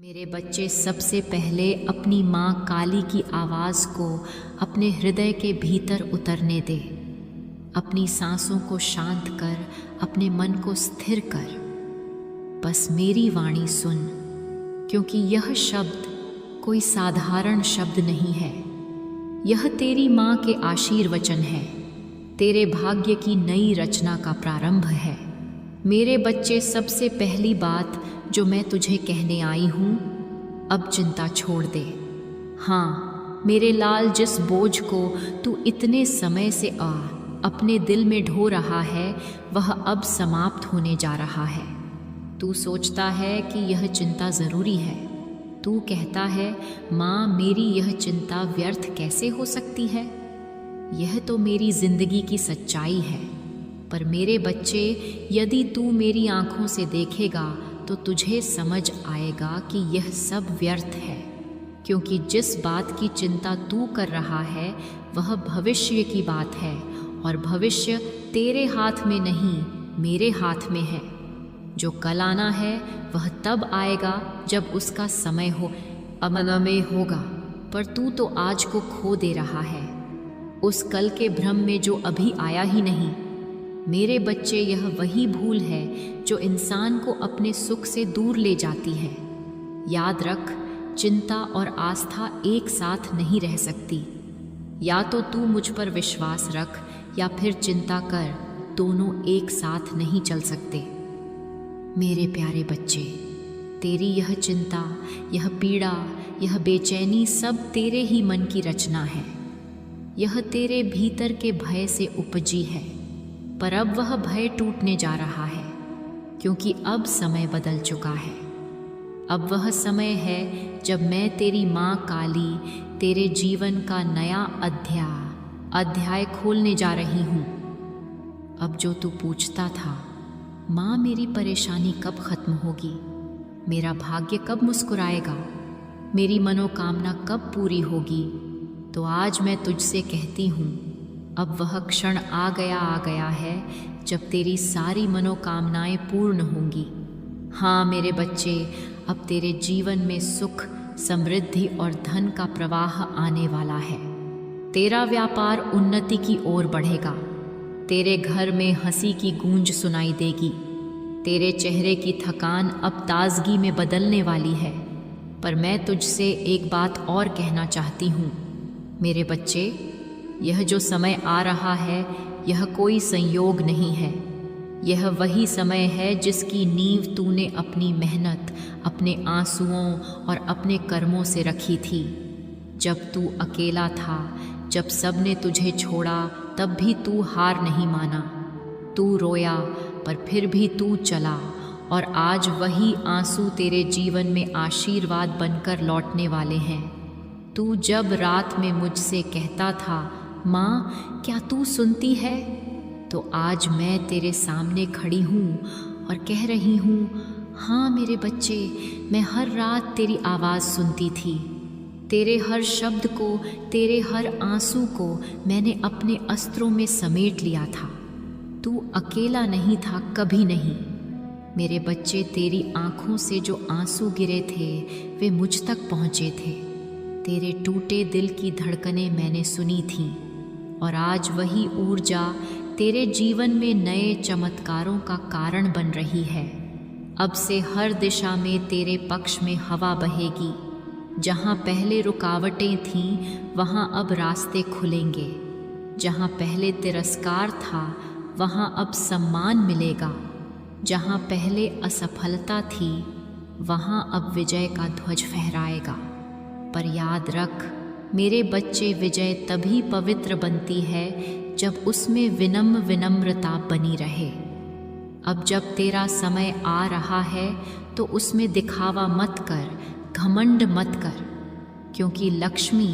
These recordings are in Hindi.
मेरे बच्चे, सबसे पहले अपनी माँ काली की आवाज़ को अपने हृदय के भीतर उतरने दे। अपनी सांसों को शांत कर, अपने मन को स्थिर कर। बस मेरी वाणी सुन, क्योंकि यह शब्द कोई साधारण शब्द नहीं है। यह तेरी माँ के आशीर्वचन है, तेरे भाग्य की नई रचना का प्रारंभ है। मेरे बच्चे, सबसे पहली बात जो मैं तुझे कहने आई हूँ, अब चिंता छोड़ दे। हाँ मेरे लाल, जिस बोझ को तू इतने समय से अपने दिल में ढो रहा है, वह अब समाप्त होने जा रहा है। तू सोचता है कि यह चिंता ज़रूरी है। तू कहता है, माँ मेरी यह चिंता व्यर्थ कैसे हो सकती है? यह तो मेरी जिंदगी की सच्चाई है। पर मेरे बच्चे, यदि तू मेरी आँखों से देखेगा तो तुझे समझ आएगा कि यह सब व्यर्थ है, क्योंकि जिस बात की चिंता तू कर रहा है वह भविष्य की बात है, और भविष्य तेरे हाथ में नहीं, मेरे हाथ में है। जो कल आना है वह तब आएगा जब उसका समय हो, अमनमय होगा। पर तू तो आज को खो दे रहा है, उस कल के भ्रम में जो अभी आया ही नहीं। मेरे बच्चे, यह वही भूल है जो इंसान को अपने सुख से दूर ले जाती है। याद रख, चिंता और आस्था एक साथ नहीं रह सकती। या तो तू मुझ पर विश्वास रख या फिर चिंता कर, दोनों एक साथ नहीं चल सकते। मेरे प्यारे बच्चे, तेरी यह चिंता, यह पीड़ा, यह बेचैनी सब तेरे ही मन की रचना है। यह तेरे भीतर के भय से उपजी है, पर अब वह भय टूटने जा रहा है, क्योंकि अब समय बदल चुका है। अब वह समय है जब मैं तेरी माँ काली तेरे जीवन का नया अध्याय खोलने जा रही हूँ। अब जो तू पूछता था, माँ मेरी परेशानी कब खत्म होगी, मेरा भाग्य कब मुस्कुराएगा, मेरी मनोकामना कब पूरी होगी, तो आज मैं तुझसे कहती हूँ, अब वह क्षण आ गया है जब तेरी सारी मनोकामनाएं पूर्ण होंगी। हाँ मेरे बच्चे, अब तेरे जीवन में सुख, समृद्धि और धन का प्रवाह आने वाला है। तेरा व्यापार उन्नति की ओर बढ़ेगा। तेरे घर में हंसी की गूंज सुनाई देगी। तेरे चेहरे की थकान अब ताजगी में बदलने वाली है। पर मैं तुझसे एक बात और कहना चाहती हूँ मेरे बच्चे, यह जो समय आ रहा है यह कोई संयोग नहीं है। यह वही समय है जिसकी नींव तूने अपनी मेहनत, अपने आंसुओं और अपने कर्मों से रखी थी। जब तू अकेला था, जब सबने तुझे छोड़ा, तब भी तू हार नहीं माना। तू रोया, पर फिर भी तू चला, और आज वही आंसू तेरे जीवन में आशीर्वाद बनकर लौटने वाले हैं। तू जब रात में मुझसे कहता था, माँ क्या तू सुनती है, तो आज मैं तेरे सामने खड़ी हूँ और कह रही हूँ, हाँ मेरे बच्चे, मैं हर रात तेरी आवाज़ सुनती थी। तेरे हर शब्द को, तेरे हर आंसू को मैंने अपने अस्त्रों में समेट लिया था। तू अकेला नहीं था, कभी नहीं। मेरे बच्चे, तेरी आँखों से जो आंसू गिरे थे वे मुझ तक पहुँचे थे। तेरे टूटे दिल की धड़कनें मैंने सुनी थीं, और आज वही ऊर्जा तेरे जीवन में नए चमत्कारों का कारण बन रही है। अब से हर दिशा में तेरे पक्ष में हवा बहेगी। जहाँ पहले रुकावटें थीं, वहाँ अब रास्ते खुलेंगे। जहाँ पहले तिरस्कार था, वहाँ अब सम्मान मिलेगा। जहाँ पहले असफलता थी, वहाँ अब विजय का ध्वज फहराएगा। पर याद रख मेरे बच्चे, विजय तभी पवित्र बनती है जब उसमें विनम्रता बनी रहे। अब जब तेरा समय आ रहा है तो उसमें दिखावा मत कर, घमंड मत कर, क्योंकि लक्ष्मी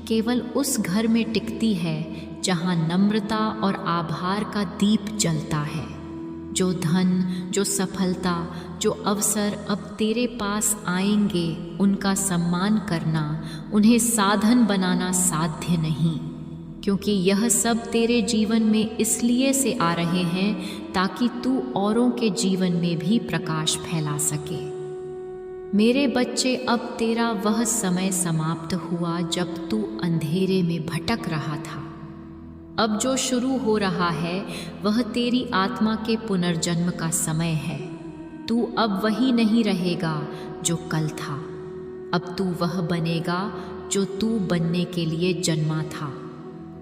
केवल उस घर में टिकती है जहाँ नम्रता और आभार का दीप जलता है। जो धन, जो सफलता, जो अवसर अब तेरे पास आएंगे, उनका सम्मान करना, उन्हें साधन बनाना साध्य नहीं, क्योंकि यह सब तेरे जीवन में इसलिए से आ रहे हैं ताकि तू औरों के जीवन में भी प्रकाश फैला सके। मेरे बच्चे, अब तेरा वह समय समाप्त हुआ जब तू अंधेरे में भटक रहा था। अब जो शुरू हो रहा है वह तेरी आत्मा के पुनर्जन्म का समय है। तू अब वही नहीं रहेगा जो कल था। अब तू वह बनेगा जो तू बनने के लिए जन्मा था।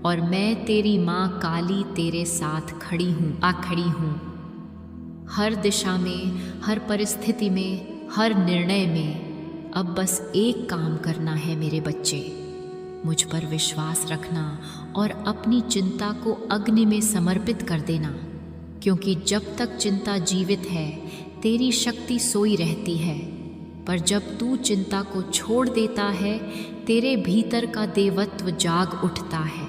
और मैं तेरी माँ काली तेरे साथ खड़ी हूँ। हर दिशा में, हर परिस्थिति में, हर निर्णय में अब बस एक काम करना है मेरे बच्चे। मुझ पर विश्वास रखना और अपनी चिंता को अग्नि में समर्पित कर देना, क्योंकि जब तक चिंता जीवित है तेरी शक्ति सोई रहती है, पर जब तू चिंता को छोड़ देता है तेरे भीतर का देवत्व जाग उठता है।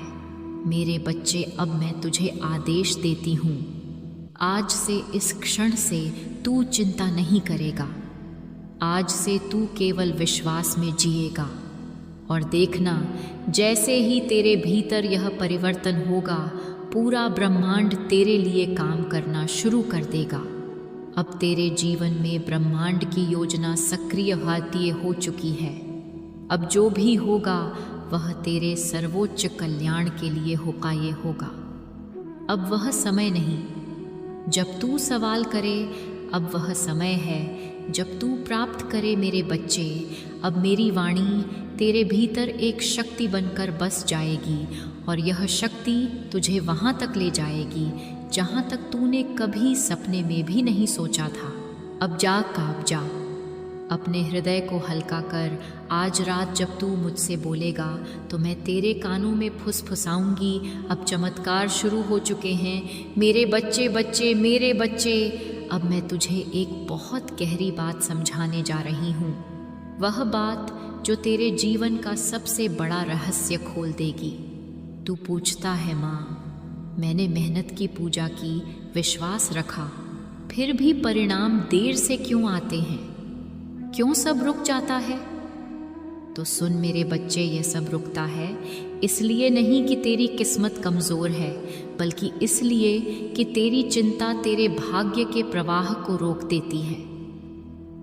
मेरे बच्चे, अब मैं तुझे आदेश देती हूँ, आज से, इस क्षण से तू चिंता नहीं करेगा। आज से तू केवल विश्वास में जिएगा। और देखना, जैसे ही तेरे भीतर यह परिवर्तन होगा, पूरा ब्रह्मांड तेरे लिए काम करना शुरू कर देगा। अब तेरे जीवन में ब्रह्मांड की योजना सक्रिय भारतीय हो चुकी है। अब जो भी होगा वह तेरे सर्वोच्च कल्याण के लिए होगा। अब वह समय नहीं जब तू सवाल करे, अब वह समय है जब तू प्राप्त करे। मेरे बच्चे, अब मेरी वाणी तेरे भीतर एक शक्ति बनकर बस जाएगी और यह शक्ति तुझे वहाँ तक ले जाएगी जहाँ तक तूने कभी सपने में भी नहीं सोचा था। अब जा काँप जा, अपने हृदय को हल्का कर। आज रात जब तू मुझसे बोलेगा तो मैं तेरे कानों में फुसफुसाऊंगी। अब चमत्कार शुरू हो चुके हैं मेरे बच्चे, मेरे बच्चे। अब मैं तुझे एक बहुत गहरी बात समझाने जा रही हूँ, वह बात जो तेरे जीवन का सबसे बड़ा रहस्य खोल देगी। तू पूछता है, माँ, मैंने मेहनत की पूजा की, विश्वास रखा, फिर भी परिणाम देर से क्यों आते हैं? क्यों सब रुक जाता है? तो सुन मेरे बच्चे, यह सब रुकता है इसलिए नहीं कि तेरी किस्मत कमज़ोर है, बल्कि इसलिए कि तेरी चिंता तेरे भाग्य के प्रवाह को रोक देती है।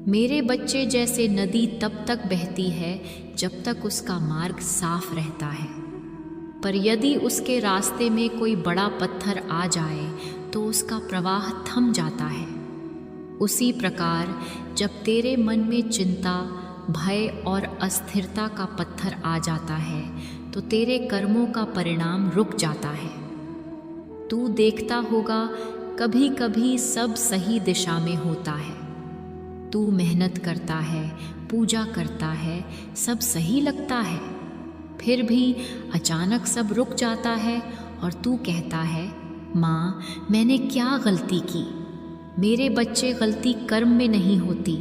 मेरे बच्चे, जैसे नदी तब तक बहती है जब तक उसका मार्ग साफ रहता है, पर यदि उसके रास्ते में कोई बड़ा पत्थर आ जाए तो उसका प्रवाह थम जाता है। उसी प्रकार जब तेरे मन में चिंता, भय और अस्थिरता का पत्थर आ जाता है तो तेरे कर्मों का परिणाम रुक जाता है। तू देखता होगा कभी कभी सब सही दिशा में होता है, तू मेहनत करता है, पूजा करता है, सब सही लगता है, फिर भी अचानक सब रुक जाता है और तू कहता है, माँ, मैंने क्या गलती की? मेरे बच्चे, गलती कर्म में नहीं होती,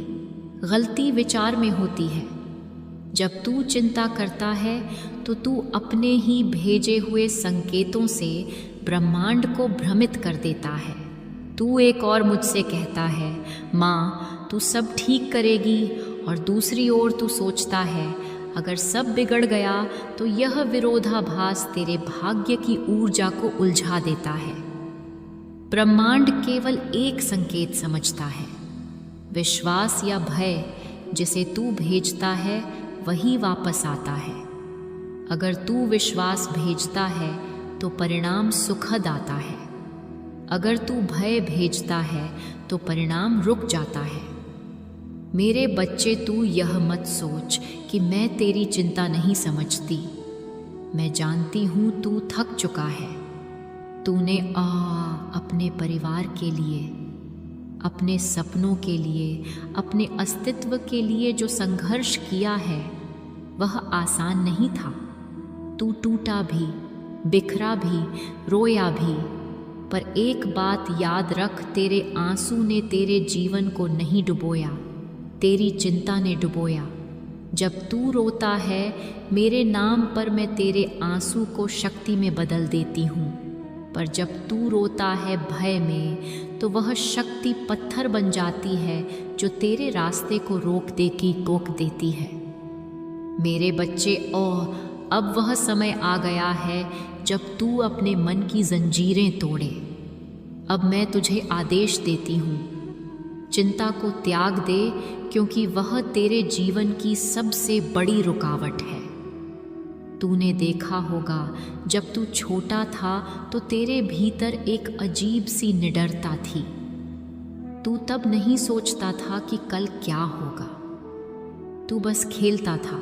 गलती विचार में होती है। जब तू चिंता करता है तो तू अपने ही भेजे हुए संकेतों से ब्रह्मांड को भ्रमित कर देता है। तू एक और मुझसे कहता है, माँ, तू सब ठीक करेगी, और दूसरी ओर तू सोचता है अगर सब बिगड़ गया तो यह विरोधाभास तेरे भाग्य की ऊर्जा को उलझा देता है। ब्रह्मांड केवल एक संकेत समझता है, विश्वास या भय जिसे तू भेजता है वही वापस आता है। अगर तू विश्वास भेजता है तो परिणाम सुखद आता है, अगर तू भय भेजता है तो परिणाम रुक जाता है। मेरे बच्चे, तू यह मत सोच कि मैं तेरी चिंता नहीं समझती। मैं जानती हूँ तू थक चुका है। तूने अपने परिवार के लिए, अपने सपनों के लिए, अपने अस्तित्व के लिए जो संघर्ष किया है वह आसान नहीं था। तू टूटा भी, बिखरा भी, रोया भी, पर एक बात याद रख, तेरे आंसू ने तेरे जीवन को नहीं डुबोया, तेरी चिंता ने डुबोया। जब तू रोता है मेरे नाम पर मैं तेरे आंसू को शक्ति में बदल देती हूँ, पर जब तू रोता है भय में तो वह शक्ति पत्थर बन जाती है जो तेरे रास्ते को रोक देती है। मेरे बच्चे, अब वह समय आ गया है जब तू अपने मन की जंजीरें तोड़े। अब मैं तुझे आदेश देती हूँ, चिंता को त्याग दे, क्योंकि वह तेरे जीवन की सबसे बड़ी रुकावट है। तूने देखा होगा, जब तू छोटा था तो तेरे भीतर एक अजीब सी निडरता थी। तू तब नहीं सोचता था कि कल क्या होगा। तू बस खेलता था,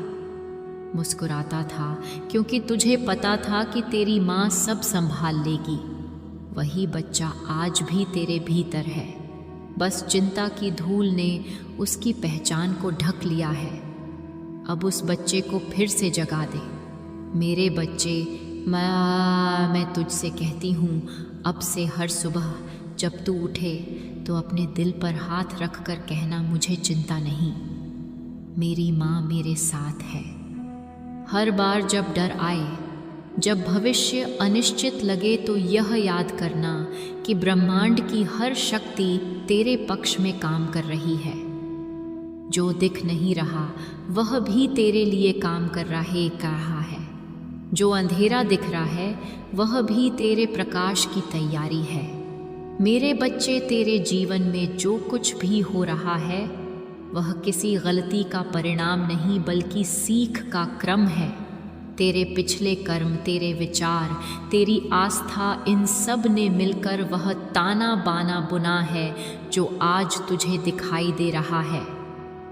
मुस्कुराता था, क्योंकि तुझे पता था कि तेरी माँ सब संभाल लेगी। वही बच्चा आज भी तेरे भीतर है, बस चिंता की धूल ने उसकी पहचान को ढक लिया है। अब उस बच्चे को फिर से जगा दे। मेरे बच्चे, मैं तुझसे कहती हूँ, अब से हर सुबह जब तू उठे तो अपने दिल पर हाथ रख कर कहना, मुझे चिंता नहीं, मेरी माँ मेरे साथ है। हर बार जब डर आए, जब भविष्य अनिश्चित लगे, तो यह याद करना कि ब्रह्मांड की हर शक्ति तेरे पक्ष में काम कर रही है। जो दिख नहीं रहा वह भी तेरे लिए काम कर रहा है। जो अंधेरा दिख रहा है वह भी तेरे प्रकाश की तैयारी है। मेरे बच्चे, तेरे जीवन में जो कुछ भी हो रहा है वह किसी गलती का परिणाम नहीं, बल्कि सीख का क्रम है। तेरे पिछले कर्म, तेरे विचार, तेरी आस्था, इन सब ने मिलकर वह ताना बाना बुना है जो आज तुझे दिखाई दे रहा है।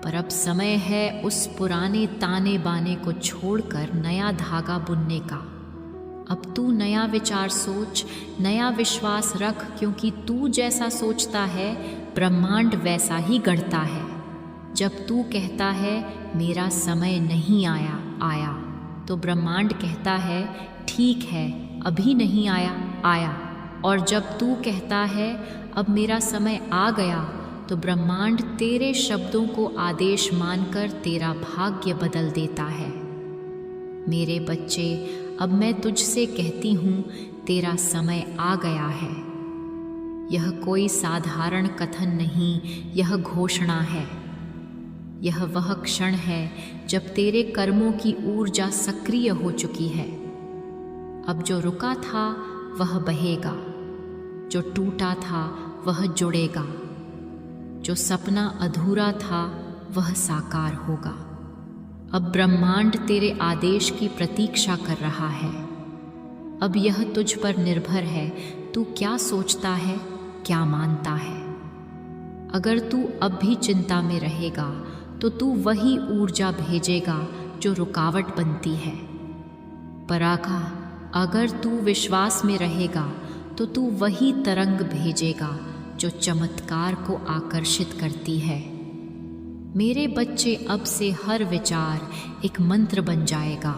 पर अब समय है उस पुराने ताने बाने को छोड़कर नया धागा बुनने का। अब तू नया विचार सोच, नया विश्वास रख, क्योंकि तू जैसा सोचता है ब्रह्मांड वैसा ही गढ़ता है। जब तू कहता है मेरा समय नहीं आया, तो ब्रह्मांड कहता है ठीक है, अभी नहीं आया। और जब तू कहता है अब मेरा समय आ गया, तो ब्रह्मांड तेरे शब्दों को आदेश मानकर तेरा भाग्य बदल देता है। मेरे बच्चे, अब मैं तुझसे कहती हूँ, तेरा समय आ गया है। यह कोई साधारण कथन नहीं, यह घोषणा है। यह वह क्षण है जब तेरे कर्मों की ऊर्जा सक्रिय हो चुकी है। अब जो रुका था वह बहेगा, जो टूटा था वह जुड़ेगा, जो सपना अधूरा था वह साकार होगा। अब ब्रह्मांड तेरे आदेश की प्रतीक्षा कर रहा है। अब यह तुझ पर निर्भर है, तू क्या सोचता है, क्या मानता है। अगर तू अब भी चिंता में रहेगा तो तू वही ऊर्जा भेजेगा जो रुकावट बनती है। परागा, अगर तू विश्वास में रहेगा तो तू वही तरंग भेजेगा जो चमत्कार को आकर्षित करती है। मेरे बच्चे, अब से हर विचार एक मंत्र बन जाएगा।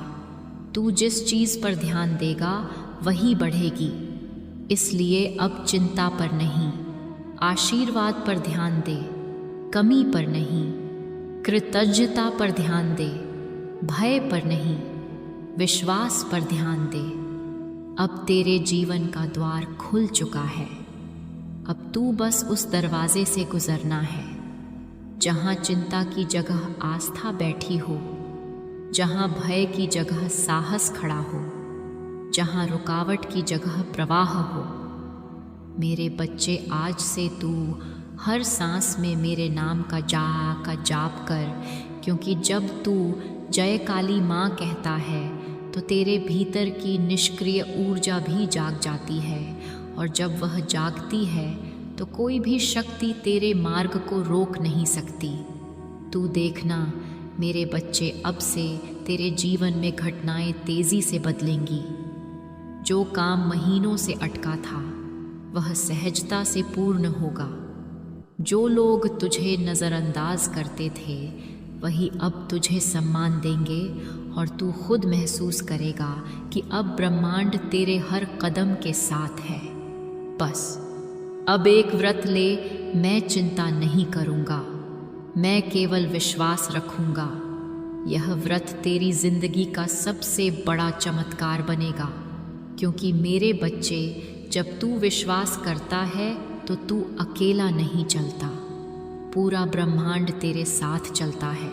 तू जिस चीज़ पर ध्यान देगा वही बढ़ेगी। इसलिए अब चिंता पर नहीं, आशीर्वाद पर ध्यान दे, कमी पर नहीं, कृतज्ञता पर ध्यान दे, भय पर नहीं, विश्वास पर ध्यान दे। अब तेरे जीवन का द्वार खुल चुका है। अब तू बस उस दरवाजे से गुजरना है जहाँ चिंता की जगह आस्था बैठी हो, जहाँ भय की जगह साहस खड़ा हो, जहाँ रुकावट की जगह प्रवाह हो। मेरे बच्चे, आज से तू हर सांस में मेरे नाम का जाप कर, क्योंकि जब तू जय काली माँ कहता है तो तेरे भीतर की निष्क्रिय ऊर्जा भी जाग जाती है, और जब वह जागती है तो कोई भी शक्ति तेरे मार्ग को रोक नहीं सकती। तू देखना मेरे बच्चे, अब से तेरे जीवन में घटनाएं तेजी से बदलेंगी। जो काम महीनों से अटका था वह सहजता से पूर्ण होगा। जो लोग तुझे नज़रअंदाज करते थे वही अब तुझे सम्मान देंगे, और तू खुद महसूस करेगा कि अब ब्रह्मांड तेरे हर कदम के साथ है। बस अब एक व्रत ले, मैं चिंता नहीं करूँगा, मैं केवल विश्वास रखूँगा। यह व्रत तेरी जिंदगी का सबसे बड़ा चमत्कार बनेगा, क्योंकि मेरे बच्चे, जब तू विश्वास करता है तो तू अकेला नहीं चलता, पूरा ब्रह्मांड तेरे साथ चलता है।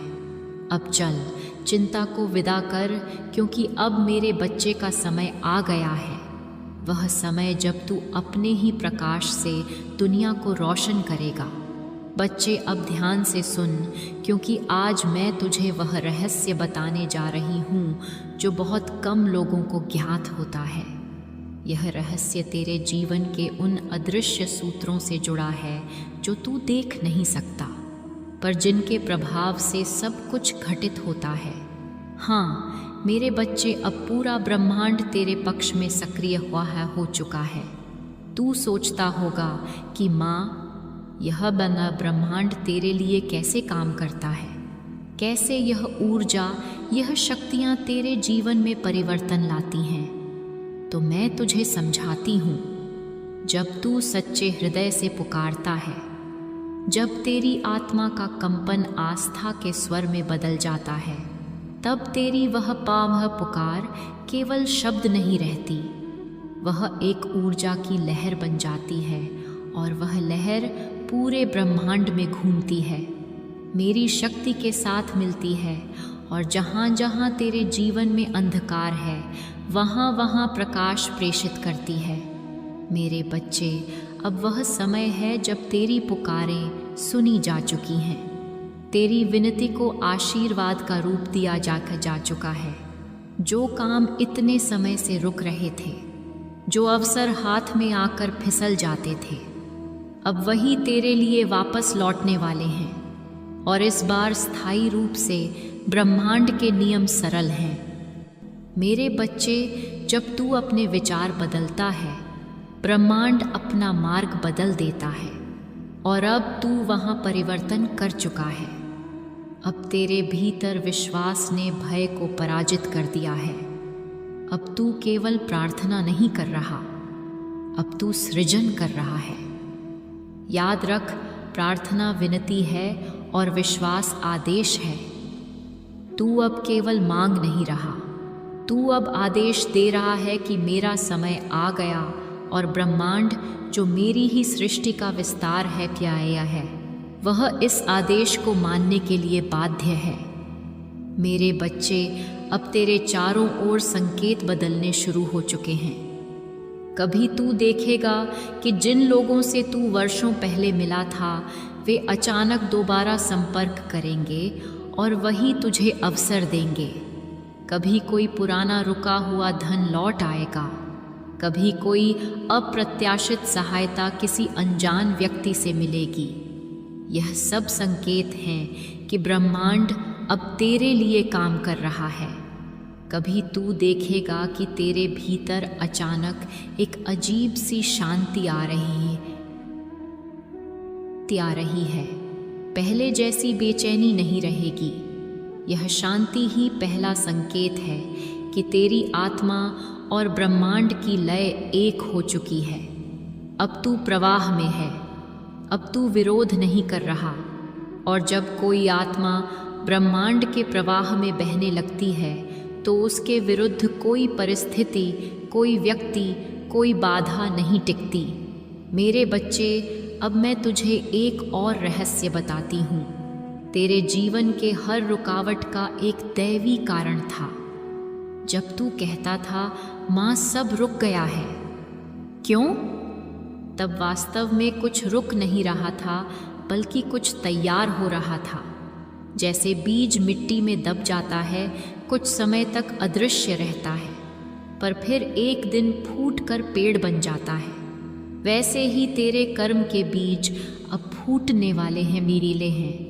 अब चल, चिंता को विदा कर, क्योंकि अब मेरे बच्चे का समय आ गया है। वह समय जब तू अपने ही प्रकाश से दुनिया को रोशन करेगा। बच्चे अब ध्यान से सुन, क्योंकि आज मैं तुझे वह रहस्य बताने जा रही हूँ जो बहुत कम लोगों को ज्ञात होता है। यह रहस्य तेरे जीवन के उन अदृश्य सूत्रों से जुड़ा है जो तू देख नहीं सकता, पर जिनके प्रभाव से सब कुछ घटित होता है। हाँ मेरे बच्चे, अब पूरा ब्रह्मांड तेरे पक्ष में सक्रिय हो चुका है। तू सोचता होगा कि माँ, यह बना ब्रह्मांड तेरे लिए कैसे काम करता है, कैसे यह ऊर्जा, यह शक्तियाँ तेरे जीवन में परिवर्तन लाती हैं। तो मैं तुझे समझाती हूँ। जब तू सच्चे हृदय से पुकारता है, जब तेरी आत्मा का कंपन आस्था के स्वर में बदल जाता है, तब तेरी वह पुकार केवल शब्द नहीं रहती, वह एक ऊर्जा की लहर बन जाती है और वह लहर पूरे ब्रह्मांड में घूमती है, मेरी शक्ति के साथ मिलती है और जहाँ जहाँ तेरे जीवन में अंधकार है वहाँ वहाँ प्रकाश प्रेषित करती है। मेरे बच्चे, अब वह समय है जब तेरी पुकारें सुनी जा चुकी हैं, तेरी विनती को आशीर्वाद का रूप दिया जा चुका है। जो काम इतने समय से रुक रहे थे, जो अवसर हाथ में आकर फिसल जाते थे, अब वही तेरे लिए वापस लौटने वाले हैं। और इस बार स्थायी रूप से ब्रह्मांड के नियम सरल हैं। मेरे बच्चे, जब तू अपने विचार बदलता है, ब्रह्मांड अपना मार्ग बदल देता है और अब तू वहाँ परिवर्तन कर चुका है। अब तेरे भीतर विश्वास ने भय को पराजित कर दिया है। अब तू केवल प्रार्थना नहीं कर रहा, अब तू सृजन कर रहा है। याद रख, प्रार्थना विनती है और विश्वास आदेश है। तू अब केवल मांग नहीं रहा, तू अब आदेश दे रहा है कि मेरा समय आ गया और ब्रह्मांड, जो मेरी ही सृष्टि का विस्तार है प्याया है, वह इस आदेश को मानने के लिए बाध्य है। मेरे बच्चे, अब तेरे चारों ओर संकेत बदलने शुरू हो चुके हैं। कभी तू देखेगा कि जिन लोगों से तू वर्षों पहले मिला था, वे अचानक दोबारा संपर्क करेंगे और वही तुझे अवसर देंगे। कभी कोई पुराना रुका हुआ धन लौट आएगा, कभी कोई अप्रत्याशित सहायता किसी अनजान व्यक्ति से मिलेगी। यह सब संकेत हैं कि ब्रह्मांड अब तेरे लिए काम कर रहा है। कभी तू देखेगा कि तेरे भीतर अचानक एक अजीब सी शांति आ रही है। पहले जैसी बेचैनी नहीं रहेगी। यह शांति ही पहला संकेत है कि तेरी आत्मा और ब्रह्मांड की लय एक हो चुकी है। अब तू प्रवाह में है, अब तू विरोध नहीं कर रहा। और जब कोई आत्मा ब्रह्मांड के प्रवाह में बहने लगती है, तो उसके विरुद्ध कोई परिस्थिति, कोई व्यक्ति, कोई बाधा नहीं टिकती। मेरे बच्चे, अब मैं तुझे एक और रहस्य बताती हूँ। तेरे जीवन के हर रुकावट का एक दैवी कारण था। जब तू कहता था, माँ सब रुक गया है, क्यों? तब वास्तव में कुछ रुक नहीं रहा था, बल्कि कुछ तैयार हो रहा था। जैसे बीज मिट्टी में दब जाता है, कुछ समय तक अदृश्य रहता है, पर फिर एक दिन फूटकर पेड़ बन जाता है, वैसे ही तेरे कर्म के बीज अब फूटने वाले हैं, मीरीले हैं।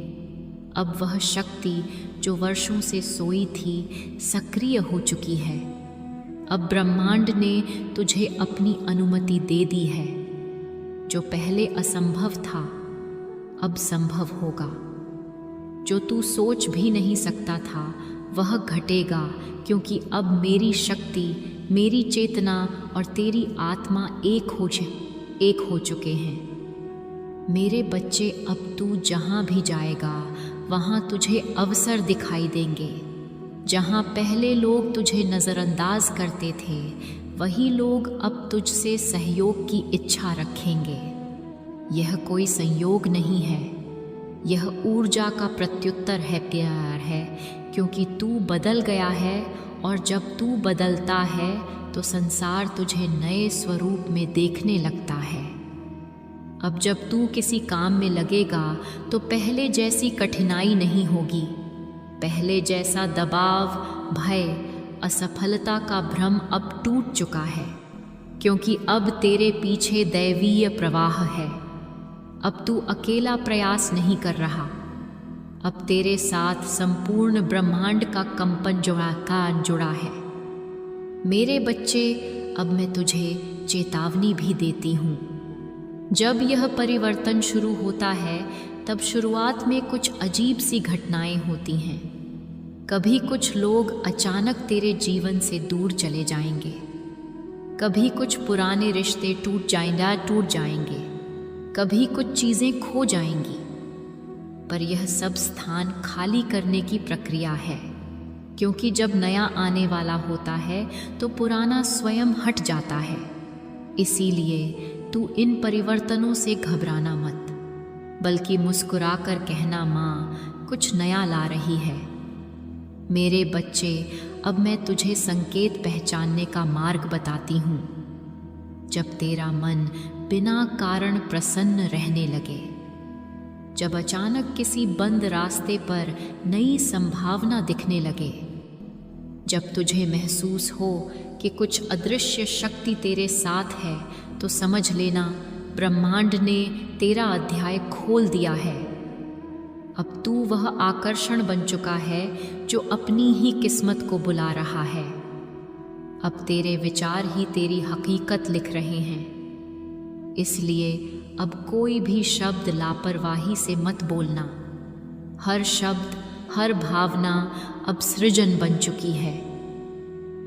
अब वह शक्ति जो वर्षों से सोई थी, सक्रिय हो चुकी है। अब ब्रह्मांड ने तुझे अपनी अनुमति दे दी है। जो पहले असंभव था, अब संभव होगा। जो तू सोच भी नहीं सकता था, वह घटेगा, क्योंकि अब मेरी शक्ति, मेरी चेतना और तेरी आत्मा एक हो चुके हैं। मेरे बच्चे, अब तू जहाँ भी जाएगा, वहाँ तुझे अवसर दिखाई देंगे। जहाँ पहले लोग तुझे नज़रअंदाज करते थे, वही लोग अब तुझसे सहयोग की इच्छा रखेंगे। यह कोई संयोग नहीं है, यह ऊर्जा का प्रत्युत्तर है, प्यार है, क्योंकि तू बदल गया है। और जब तू बदलता है तो संसार तुझे नए स्वरूप में देखने लगता है। अब जब तू किसी काम में लगेगा तो पहले जैसी कठिनाई नहीं होगी। पहले जैसा दबाव, भय, असफलता का भ्रम अब टूट चुका है, क्योंकि अब तेरे पीछे दैवीय प्रवाह है। अब तू अकेला प्रयास नहीं कर रहा। अब तेरे साथ संपूर्ण ब्रह्मांड का कंपन जुड़ा है। मेरे बच्चे, अब मैं तुझे चेतावनी भी देती हूँ। जब यह परिवर्तन शुरू होता है तब शुरुआत में कुछ अजीब सी घटनाएं होती हैं। कभी कुछ लोग अचानक तेरे जीवन से दूर चले जाएंगे, कभी कुछ पुराने रिश्ते टूट जाएंगे, कभी कुछ चीज़ें खो जाएंगी। पर यह सब स्थान खाली करने की प्रक्रिया है, क्योंकि जब नया आने वाला होता है तो पुराना स्वयं हट जाता है। इसीलिए तू इन परिवर्तनों से घबराना मत, बल्कि मुस्कुराकर कहना, माँ कुछ नया ला रही है। मेरे बच्चे, अब मैं तुझे संकेत पहचानने का मार्ग बताती हूँ। जब तेरा मन बिना कारण प्रसन्न रहने लगे, जब अचानक किसी बंद रास्ते पर नई संभावना दिखने लगे, जब तुझे महसूस हो कि कुछ अदृश्य शक्ति तेरे साथ है, तो समझ लेना ब्रह्मांड ने तेरा अध्याय खोल दिया है। अब तू वह आकर्षण बन चुका है जो अपनी ही किस्मत को बुला रहा है। अब तेरे विचार ही तेरी हकीकत लिख रहे हैं। इसलिए अब कोई भी शब्द लापरवाही से मत बोलना। हर शब्द, हर भावना अब सृजन बन चुकी है।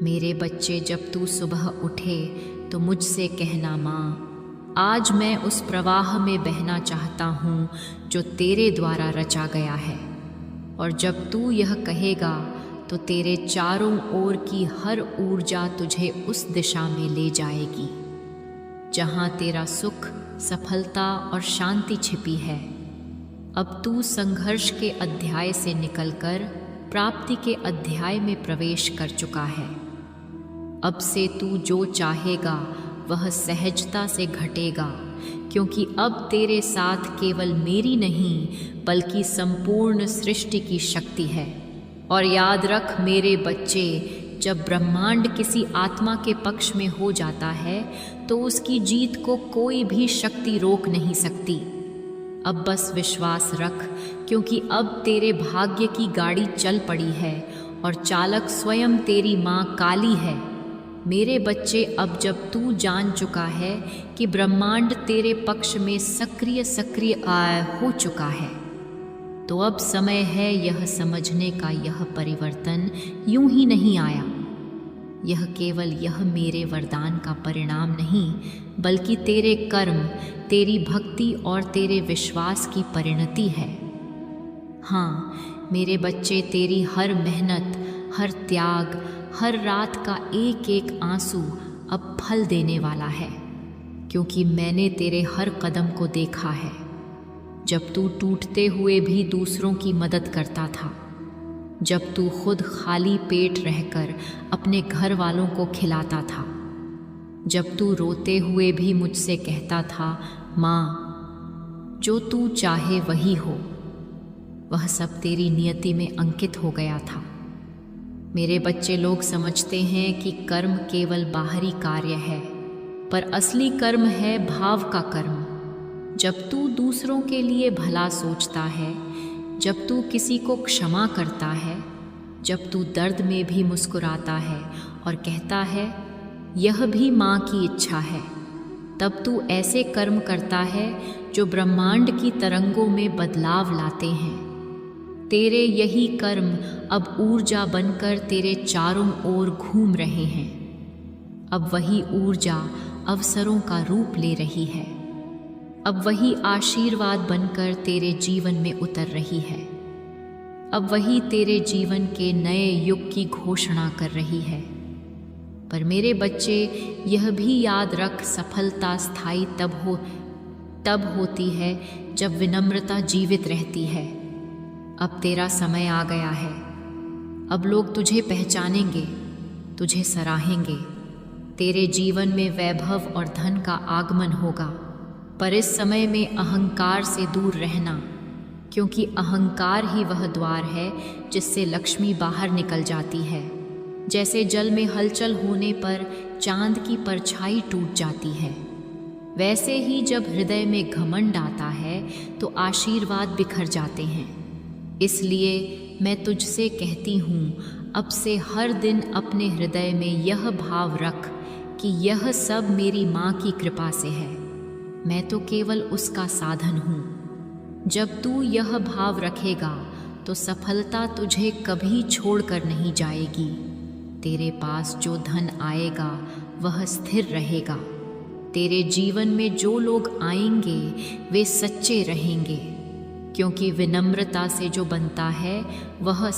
मेरे बच्चे, जब तू सुबह उठे तो मुझसे कहना, माँ आज मैं उस प्रवाह में बहना चाहता हूँ जो तेरे द्वारा रचा गया है। और जब तू यह कहेगा तो तेरे चारों ओर की हर ऊर्जा तुझे उस दिशा में ले जाएगी जहाँ तेरा सुख, सफलता और शांति छिपी है। अब तू संघर्ष के अध्याय से निकलकर प्राप्ति के अध्याय में प्रवेश कर चुका है। अब से तू जो चाहेगा वह सहजता से घटेगा, क्योंकि अब तेरे साथ केवल मेरी नहीं बल्कि संपूर्ण सृष्टि की शक्ति है। और याद रख मेरे बच्चे, जब ब्रह्मांड किसी आत्मा के पक्ष में हो जाता है तो उसकी जीत को कोई भी शक्ति रोक नहीं सकती। अब बस विश्वास रख, क्योंकि अब तेरे भाग्य की गाड़ी चल पड़ी है और चालक स्वयं तेरी माँ काली है। मेरे बच्चे, अब जब तू जान चुका है कि ब्रह्मांड तेरे पक्ष में सक्रिय हो चुका है, तो अब समय है यह समझने का, यह परिवर्तन यूं ही नहीं आया। यह मेरे वरदान का परिणाम नहीं, बल्कि तेरे कर्म, तेरी भक्ति और तेरे विश्वास की परिणति है। हाँ मेरे बच्चे, तेरी हर मेहनत, हर त्याग, हर रात का एक एक आंसू अब फल देने वाला है, क्योंकि मैंने तेरे हर कदम को देखा है। जब तू टूटते हुए भी दूसरों की मदद करता था, जब तू खुद खाली पेट रहकर अपने घर वालों को खिलाता था, जब तू रोते हुए भी मुझसे कहता था, माँ जो तू चाहे वही हो, वह सब तेरी नियति में अंकित हो गया था। मेरे बच्चे, लोग समझते हैं कि कर्म केवल बाहरी कार्य है, पर असली कर्म है भाव का कर्म। जब तू दूसरों के लिए भला सोचता है, जब तू किसी को क्षमा करता है, जब तू दर्द में भी मुस्कुराता है और कहता है यह भी माँ की इच्छा है, तब तू ऐसे कर्म करता है जो ब्रह्मांड की तरंगों में बदलाव लाते हैं। तेरे यही कर्म अब ऊर्जा बनकर तेरे चारों ओर घूम रहे हैं। अब वही ऊर्जा अवसरों का रूप ले रही है। अब वही आशीर्वाद बनकर तेरे जीवन में उतर रही है। अब वही तेरे जीवन के नए युग की घोषणा कर रही है। पर मेरे बच्चे, यह भी याद रख, सफलता स्थायी तब होती है जब विनम्रता जीवित रहती है। अब तेरा समय आ गया है। अब लोग तुझे पहचानेंगे, तुझे सराहेंगे। तेरे जीवन में वैभव और धन का आगमन होगा, पर इस समय में अहंकार से दूर रहना, क्योंकि अहंकार ही वह द्वार है जिससे लक्ष्मी बाहर निकल जाती है। जैसे जल में हलचल होने पर चांद की परछाई टूट जाती है, वैसे ही जब हृदय में घमंड आता है तो आशीर्वाद बिखर जाते हैं। इसलिए मैं तुझसे कहती हूँ, अब से हर दिन अपने हृदय में यह भाव रख कि यह सब मेरी माँ की कृपा से है, मैं तो केवल उसका साधन हूँ। जब तू यह भाव रखेगा तो सफलता तुझे कभी छोड़कर नहीं जाएगी। तेरे पास जो धन आएगा वह स्थिर रहेगा। तेरे जीवन में जो लोग आएंगे वे सच्चे रहेंगे, क्योंकि विनम्रता से जो बनता है वह